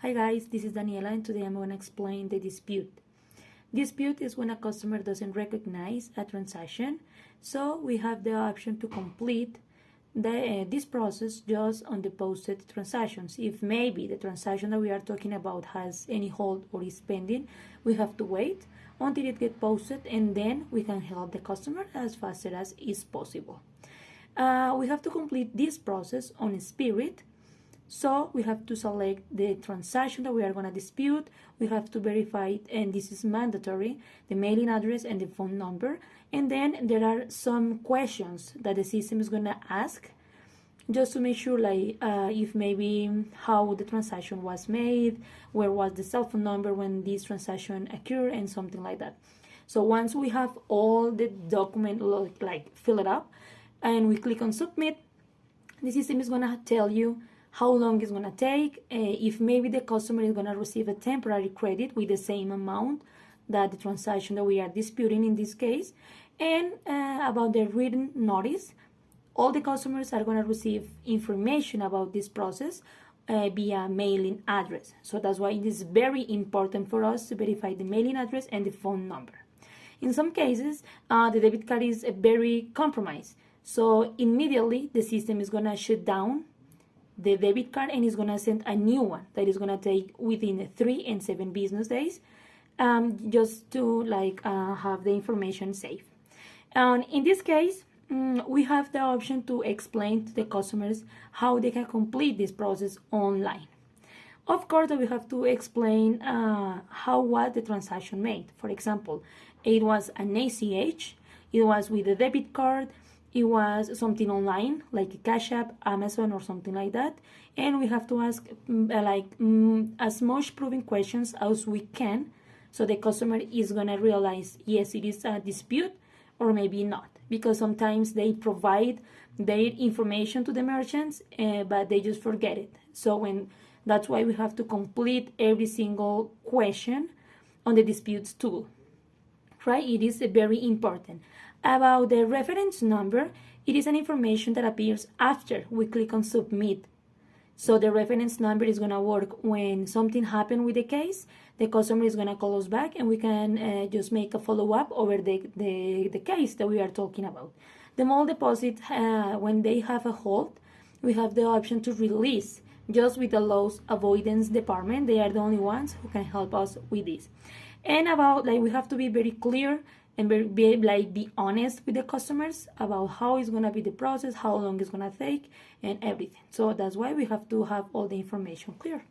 Hi guys, this is Daniela and today I'm going to explain the dispute. Dispute is when a customer doesn't recognize a transaction, so we have the option to complete this process just on the posted transactions. If maybe the transaction that we are talking about has any hold or is pending, we have to wait until it gets posted and then we can help the customer as fast as is possible. We have to complete this process on Spirit. So we have to select the transaction that we are going to dispute. We have to verify, and this is mandatory, the mailing address and the phone number. And then there are some questions that the system is going to ask just to make sure, like if maybe how the transaction was made, where was the cell phone number when this transaction occurred, and something like that. So once we have all the document like fill it up and we click on submit, the system is going to tell you how long it's going to take, if maybe the customer is going to receive a temporary credit with the same amount that the transaction that we are disputing in this case, and about the written notice. All the customers are going to receive information about this process via mailing address. So that's why it is very important for us to verify the mailing address and the phone number. In some cases, the debit card is very compromised. So immediately the system is going to shut down the debit card and is going to send a new one that is going to take within 3 and 7 business days, just to have the information safe. And in this case, we have the option to explain to the customers how they can complete this process online. Of course, we have to explain how was the transaction made. For example, it was an ACH, it was with a debit card, it was something online like a Cash App, Amazon, or something like that, and we have to ask as much proving questions as we can, so the customer is gonna realize yes, it is a dispute or maybe not, because sometimes they provide their information to the merchants, but they just forget it. So that's why we have to complete every single question on the disputes tool. Right? It is very important. About the reference number, it is an information that appears after we click on submit. So the reference number is going to work when something happened with the case. The customer is going to call us back and we can just make a follow-up over the case that we are talking about. The mall deposit, when they have a hold, we have the option to release just with the loss avoidance department. They are the only ones who can help us with this. And about, we have to be very clear and be honest with the customers about how it's going to be the process, how long it's going to take, and everything. So that's why we have to have all the information clear.